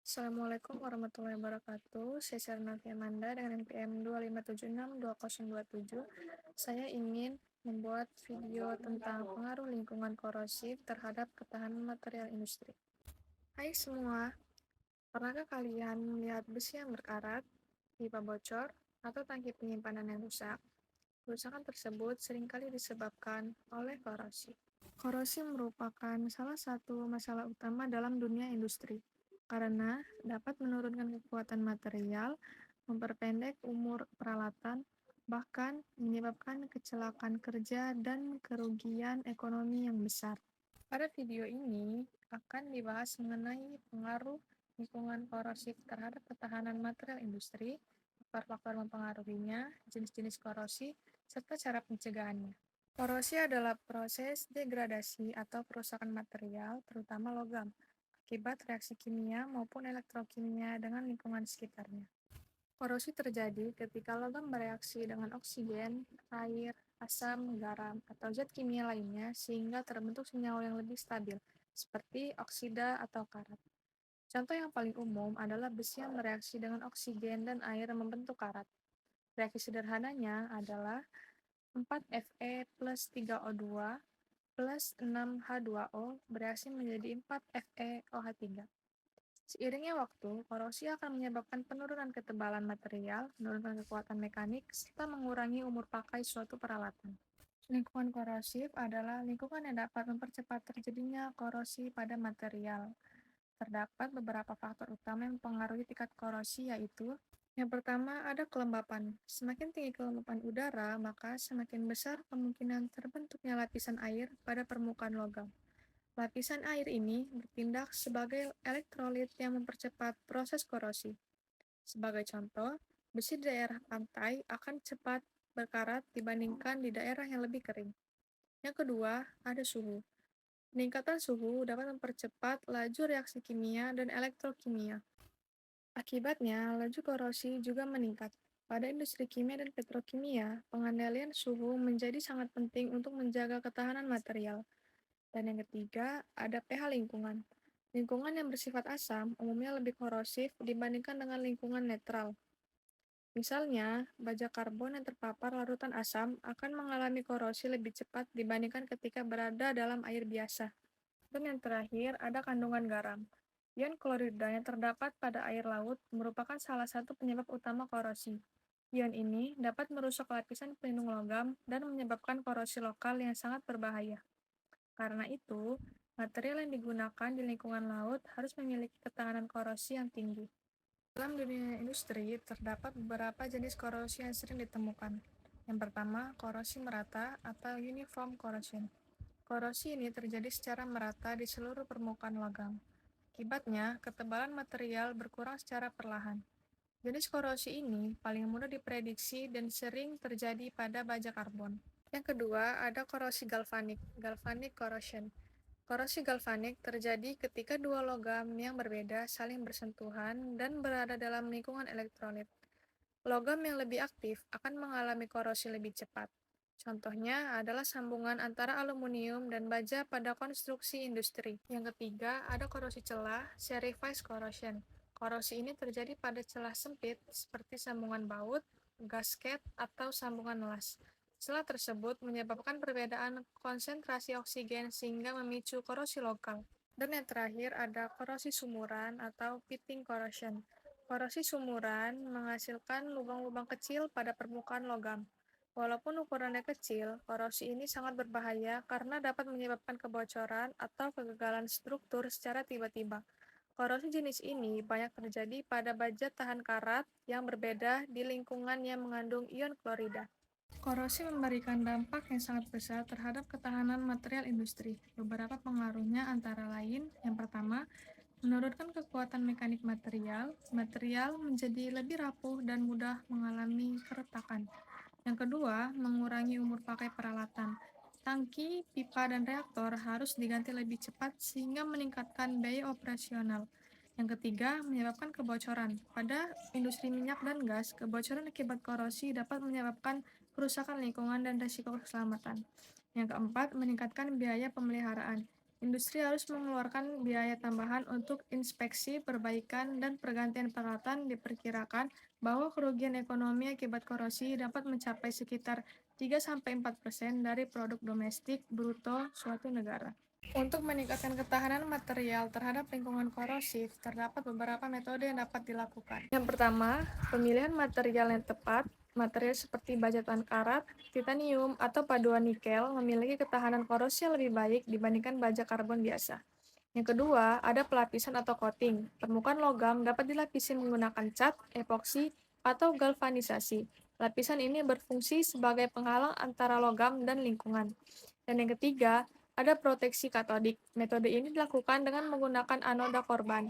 Assalamualaikum warahmatullahi wabarakatuh. Saya Sarnatia Amanda dengan NPM 257620027. Saya ingin membuat video tentang pengaruh lingkungan korosif terhadap ketahanan material industri. Hai semua, pernahkah kalian melihat besi yang berkarat, pipa bocor, atau tangki penyimpanan yang rusak? Kerusakan tersebut seringkali disebabkan oleh korosi. Korosi merupakan salah satu masalah utama dalam dunia industri, karena dapat menurunkan kekuatan material, memperpendek umur peralatan, bahkan menyebabkan kecelakaan kerja dan kerugian ekonomi yang besar. Pada video ini akan dibahas mengenai pengaruh lingkungan korosif terhadap ketahanan material industri, faktor-faktor mempengaruhinya, jenis-jenis korosi, serta cara pencegahannya. Korosi adalah proses degradasi atau perusakan material, terutama logam, akibat reaksi kimia maupun elektrokimia dengan lingkungan sekitarnya. Korosi terjadi ketika logam bereaksi dengan oksigen, air, asam, garam, atau zat kimia lainnya sehingga terbentuk senyawa yang lebih stabil, seperti oksida atau karat. Contoh yang paling umum adalah besi yang bereaksi dengan oksigen dan air membentuk karat. Reaksi sederhananya adalah 4Fe plus 3O2 plus 6H2O bereaksi menjadi 4FeOH3. Seiringnya waktu, korosi akan menyebabkan penurunan ketebalan material, menurunkan kekuatan mekanik, serta mengurangi umur pakai suatu peralatan. Lingkungan korosif adalah lingkungan yang dapat mempercepat terjadinya korosi pada material. Terdapat beberapa faktor utama yang mempengaruhi tingkat korosi, yaitu yang pertama, ada kelembapan. Semakin tinggi kelembapan udara, maka semakin besar kemungkinan terbentuknya lapisan air pada permukaan logam. Lapisan air ini bertindak sebagai elektrolit yang mempercepat proses korosi. Sebagai contoh, besi di daerah pantai akan cepat berkarat dibandingkan di daerah yang lebih kering. Yang kedua, ada suhu. Peningkatan suhu dapat mempercepat laju reaksi kimia dan elektrokimia. Akibatnya, laju korosi juga meningkat. Pada industri kimia dan petrokimia, pengendalian suhu menjadi sangat penting untuk menjaga ketahanan material. Dan yang ketiga, ada pH lingkungan. Lingkungan yang bersifat asam umumnya lebih korosif dibandingkan dengan lingkungan netral. Misalnya, baja karbon yang terpapar larutan asam akan mengalami korosi lebih cepat dibandingkan ketika berada dalam air biasa. Dan yang terakhir, ada kandungan garam. Ion klorida yang terdapat pada air laut merupakan salah satu penyebab utama korosi. Ion ini dapat merusak lapisan pelindung logam dan menyebabkan korosi lokal yang sangat berbahaya. Karena itu, material yang digunakan di lingkungan laut harus memiliki ketahanan korosi yang tinggi. Dalam dunia industri, terdapat beberapa jenis korosi yang sering ditemukan. Yang pertama, korosi merata atau uniform corrosion. Korosi ini terjadi secara merata di seluruh permukaan logam. Akibatnya, ketebalan material berkurang secara perlahan. Jenis korosi ini paling mudah diprediksi dan sering terjadi pada baja karbon. Yang kedua, ada korosi galvanik, galvanic corrosion. Korosi galvanik terjadi ketika dua logam yang berbeda saling bersentuhan dan berada dalam lingkungan elektrolit. Logam yang lebih aktif akan mengalami korosi lebih cepat. Contohnya adalah sambungan antara aluminium dan baja pada konstruksi industri. Yang ketiga, ada korosi celah, serified corrosion. Korosi ini terjadi pada celah sempit seperti sambungan baut, gasket, atau sambungan las. Celah tersebut menyebabkan perbedaan konsentrasi oksigen sehingga memicu korosi lokal. Dan yang terakhir ada korosi sumuran atau pitting corrosion. Korosi sumuran menghasilkan lubang-lubang kecil pada permukaan logam. Walaupun ukurannya kecil, korosi ini sangat berbahaya karena dapat menyebabkan kebocoran atau kegagalan struktur secara tiba-tiba. Korosi jenis ini banyak terjadi pada baja tahan karat yang berbeda di lingkungan yang mengandung ion klorida. Korosi memberikan dampak yang sangat besar terhadap ketahanan material industri. Beberapa pengaruhnya antara lain, yang pertama, menurunkan kekuatan mekanik material, material menjadi lebih rapuh dan mudah mengalami keretakan. Yang kedua, mengurangi umur pakai peralatan. Tangki, pipa, dan reaktor harus diganti lebih cepat sehingga meningkatkan biaya operasional. Yang ketiga, menyebabkan kebocoran. Pada industri minyak dan gas, kebocoran akibat korosi dapat menyebabkan kerusakan lingkungan dan risiko keselamatan. Yang keempat, meningkatkan biaya pemeliharaan. Industri harus mengeluarkan biaya tambahan untuk inspeksi, perbaikan, dan pergantian peralatan. Diperkirakan bahwa kerugian ekonomi akibat korosi dapat mencapai sekitar 3-4% dari produk domestik bruto suatu negara. Untuk meningkatkan ketahanan material terhadap lingkungan korosif, terdapat beberapa metode yang dapat dilakukan. Yang pertama, pemilihan material yang tepat. Material seperti bajatan karat, titanium, atau paduan nikel memiliki ketahanan korosi yang lebih baik dibandingkan baja karbon biasa. Yang kedua, ada pelapisan atau coating. Permukaan logam dapat dilapisi menggunakan cat, epoksi, atau galvanisasi. Lapisan ini berfungsi sebagai penghalang antara logam dan lingkungan. Dan yang ketiga, ada proteksi katodik. Metode ini dilakukan dengan menggunakan anoda korban,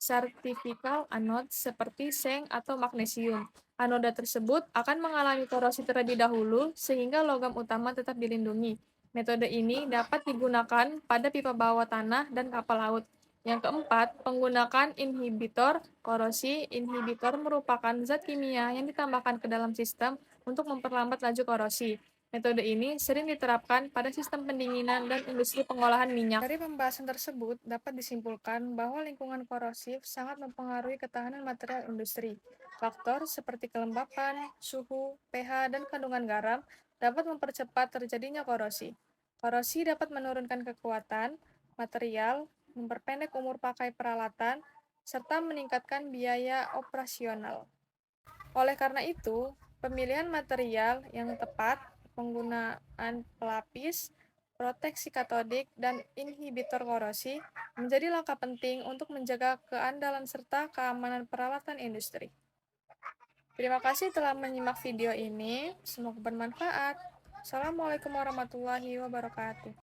sertifikal anode seperti seng atau magnesium. Anoda tersebut akan mengalami korosi terlebih dahulu sehingga logam utama tetap dilindungi. Metode ini dapat digunakan pada pipa bawah tanah dan kapal laut. Yang keempat, penggunaan inhibitor korosi. Inhibitor merupakan zat kimia yang ditambahkan ke dalam sistem untuk memperlambat laju korosi. Metode ini sering diterapkan pada sistem pendinginan dan industri pengolahan minyak. Dari pembahasan tersebut, dapat disimpulkan bahwa lingkungan korosif sangat mempengaruhi ketahanan material industri. Faktor seperti kelembapan, suhu, pH, dan kandungan garam dapat mempercepat terjadinya korosi. Korosi dapat menurunkan kekuatan material, memperpendek umur pakai peralatan, serta meningkatkan biaya operasional. Oleh karena itu, pemilihan material yang tepat, penggunaan pelapis, proteksi katodik, dan inhibitor korosi menjadi langkah penting untuk menjaga keandalan serta keamanan peralatan industri. Terima kasih telah menyimak video ini, semoga bermanfaat. Assalamualaikum warahmatullahi wabarakatuh.